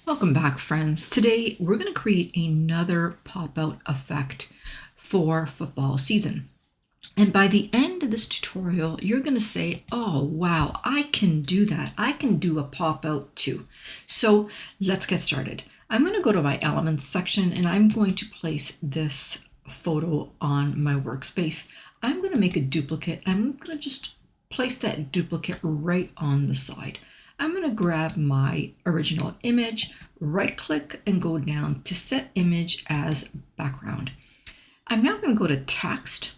Welcome back, friends. Today we're going to create another pop-out effect for football season. And by the end of this tutorial, you're going to say, oh, wow, I can do that. I can do a pop-out too. So let's get started. I'm going to go to my elements section and I'm going to place this photo on my workspace. I'm going to make a duplicate. I'm going to just place that duplicate right on the side. I'm going to grab my original image, right click and go down to set image as background. I'm now going to go to text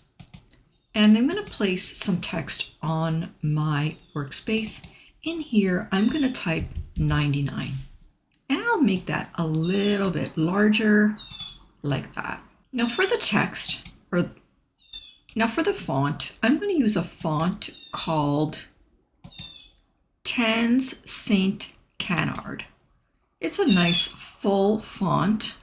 and I'm going to place some text on my workspace. In here, I'm going to type 99 and I'll make that a little bit larger like that. Now for the text, now for the font, I'm going to use a font called Tans Saint Canard. It's a nice full font.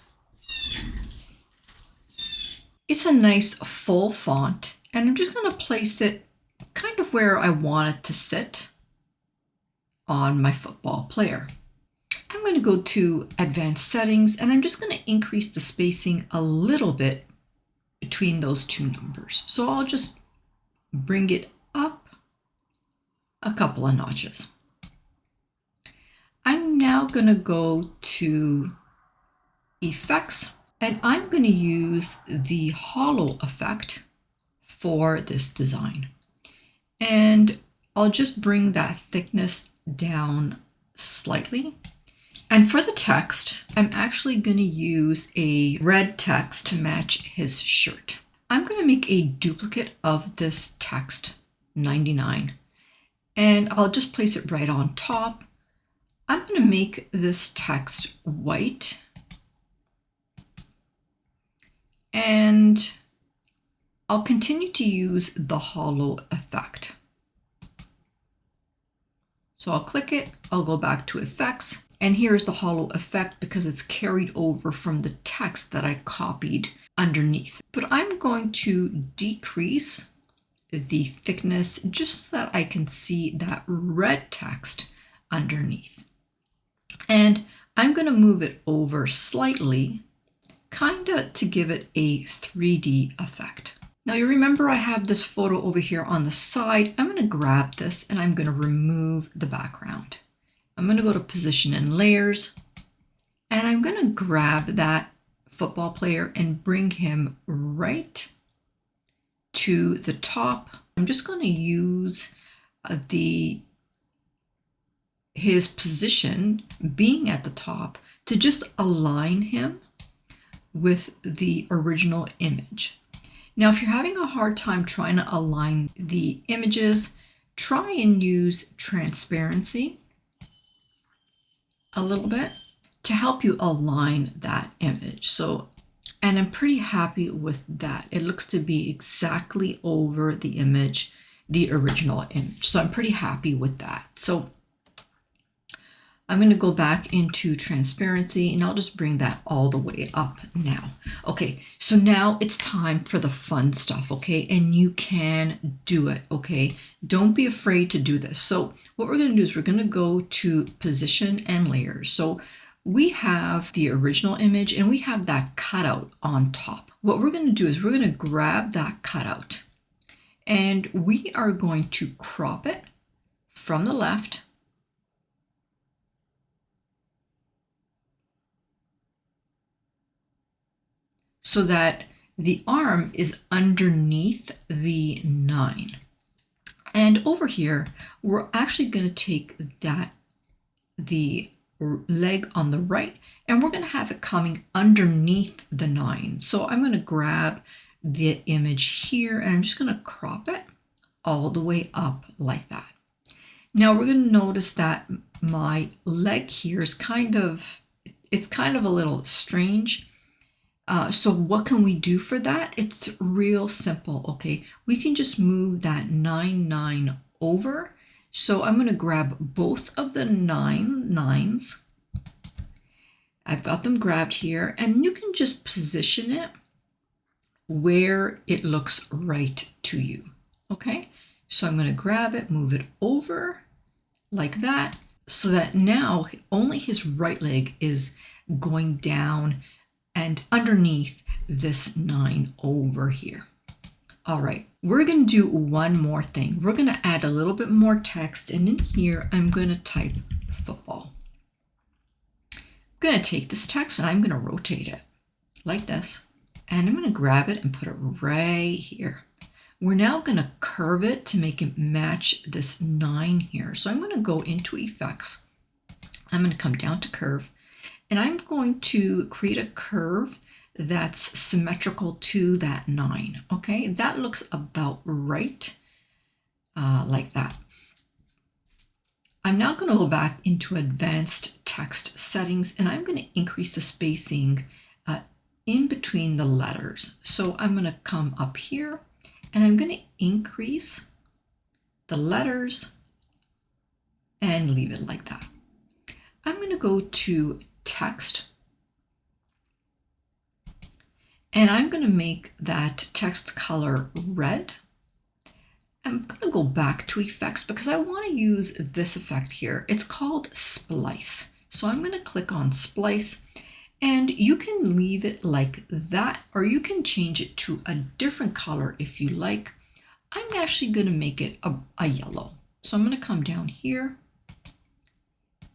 It's a nice full font, and I'm just going to place it kind of where I want it to sit on my football player. I'm going to go to advanced settings and I'm just going to increase the spacing a little bit between those two numbers. So I'll just bring it up a couple of notches. I'm now going to go to effects and I'm going to use the hollow effect for this design. And I'll just bring that thickness down slightly. And for the text, I'm actually going to use a red text to match his shirt. I'm going to make a duplicate of this text, 99, and I'll just place it right on top. I'm going to make this text white and I'll continue to use the hollow effect. So I'll click it, I'll go back to effects, and here's the hollow effect because it's carried over from the text that I copied underneath. But I'm going to decrease the thickness just so that I can see that red text underneath. And I'm going to move it over slightly, kind of to give it a 3D effect. Now you remember I have this photo over here on the side. I'm going to grab this and I'm going to remove the background. I'm going to go to position and layers and I'm going to grab that football player and bring him right to the top. I'm just going to use his position being at the top to just align him with the original image. Now, if you're having a hard time trying to align the images, try and use transparency a little bit to help you align that image. And I'm pretty happy with that. It looks to be exactly over the image, the original image. So I'm pretty happy with that. So I'm going to go back into transparency and I'll just bring that all the way up now. Okay, so now it's time for the fun stuff, okay? And you can do it, okay? Don't be afraid to do this. So what we're going to do is we're going to go to position and layers. So we have the original image and we have that cutout on top. What we're going to do is we're going to grab that cutout and we are going to crop it from the left so that the arm is underneath the 9. And over here, we're actually going to take the leg on the right, and we're going to have it coming underneath the 9. So I'm going to grab the image here, and I'm just going to crop it all the way up like that. Now we're going to notice that my leg here is it's kind of a little strange. So what can we do for that? It's real simple, okay? We can just move that 9 over. So I'm going to grab both of the 9s. I've got them grabbed here, and you can just position it where it looks right to you, okay? So I'm going to grab it, move it over like that. so that now only his right leg is going down and underneath this 9 over here. All right, we're going to do one more thing. We're going to add a little bit more text, and in here I'm going to type football. I'm going to take this text and I'm going to rotate it like this, and I'm going to grab it and put it right here. We're now going to curve it to make it match this 9 here. So I'm going to go into effects. I'm going to come down to curve, and I'm going to create a curve that's symmetrical to that 9. Okay, that looks about right, like that. I'm now going to go back into advanced text settings, and I'm going to increase the spacing in between the letters. So I'm going to come up here and I'm going to increase the letters and leave it like that. I'm going to go to text, and I'm going to make that text color red. I'm going to go back to effects because I want to use this effect here. It's called splice. So I'm going to click on splice, and you can leave it like that, or you can change it to a different color if you like. I'm actually going to make it a yellow. So I'm going to come down here,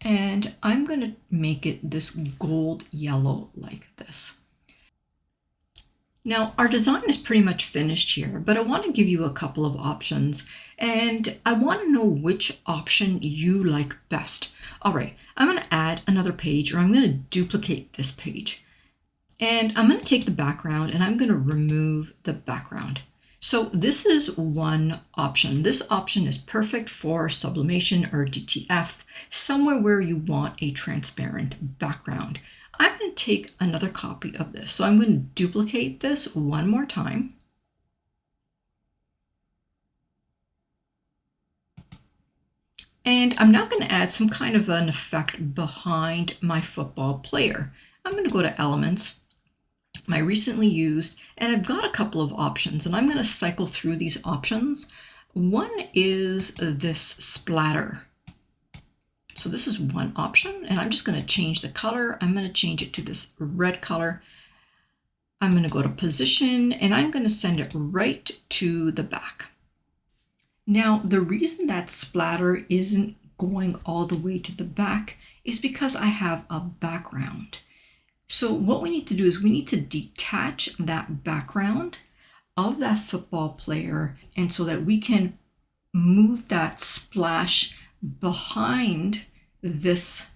and I'm going to make it this gold yellow like this. Now, our design is pretty much finished here, but I want to give you a couple of options, and I want to know which option you like best. All right, I'm going to add another page, or I'm going to duplicate this page. And I'm going to take the background, and I'm going to remove the background. So this is one option. This option is perfect for sublimation or DTF, somewhere where you want a transparent background. I'm going to take another copy of this. So I'm going to duplicate this one more time. And I'm now going to add some kind of an effect behind my football player. I'm going to go to Elements, my recently used, and I've got a couple of options, and I'm going to cycle through these options. One is this splatter. So this is one option, and I'm just going to change the color. I'm going to change it to this red color. I'm going to go to position, and I'm going to send it right to the back. Now, the reason that splatter isn't going all the way to the back is because I have a background. So what we need to do is we need to detach that background of that football player, and so that we can move that splash behind this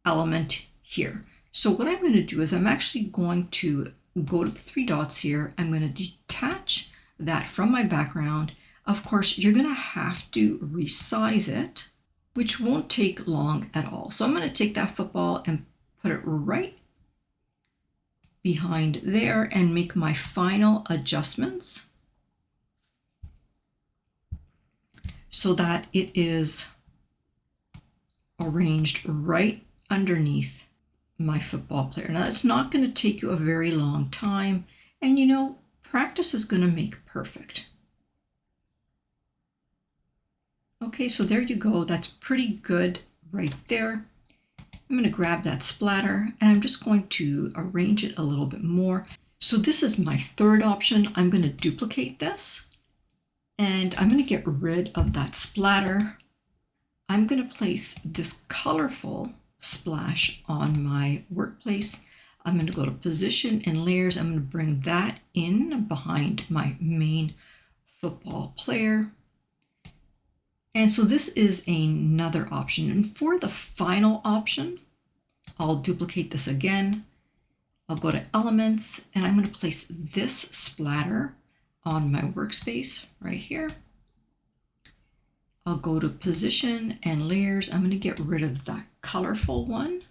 element here. So what I'm going to do is I'm actually going to go to the 3 dots here. I'm going to detach that from my background. Of course, you're going to have to resize it, which won't take long at all. So I'm going to take that football and put it right behind there and make my final adjustments so that it is arranged right underneath my football player. Now, it's not going to take you a very long time, and you know, practice is going to make perfect. Okay, so there you go. That's pretty good right there. I'm going to grab that splatter, and I'm just going to arrange it a little bit more. So this is my third option. I'm going to duplicate this, and I'm going to get rid of that splatter. I'm going to place this colorful splash on my workplace. I'm going to go to position and layers. I'm going to bring that in behind my main football player. And so this is another option. And for the final option, I'll duplicate this again. I'll go to Elements, and I'm going to place this splatter on my workspace right here. I'll go to Position and Layers. I'm going to get rid of that colorful one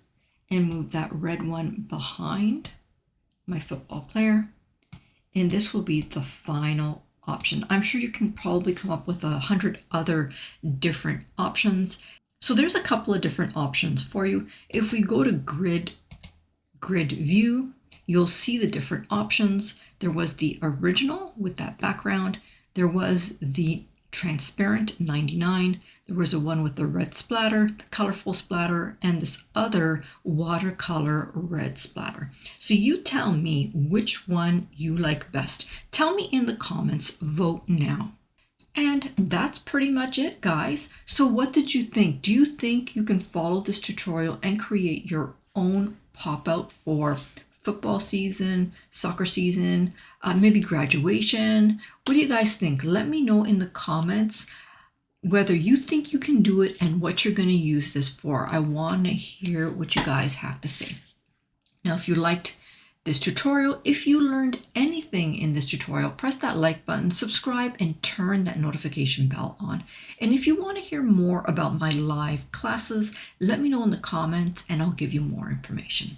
and move that red one behind my football player. And this will be the final option. I'm sure you can probably come up with 100 other different options. So there's a couple of different options for you. If we go to grid view, you'll see the different options. There was the original with that background. There was the transparent 99. There was a one with the red splatter, the colorful splatter, and this other watercolor red splatter. So you tell me which one you like best. Tell me in the comments, vote now. And that's pretty much it, guys. So what did you think? Do you think you can follow this tutorial and create your own pop-out for football season, soccer season, maybe graduation? What do you guys think? Let me know in the comments whether you think you can do it and what you're going to use this for. I want to hear what you guys have to say. Now, if you liked this tutorial, if you learned anything in this tutorial, press that like button, subscribe, and turn that notification bell on. And if you want to hear more about my live classes, let me know in the comments and I'll give you more information.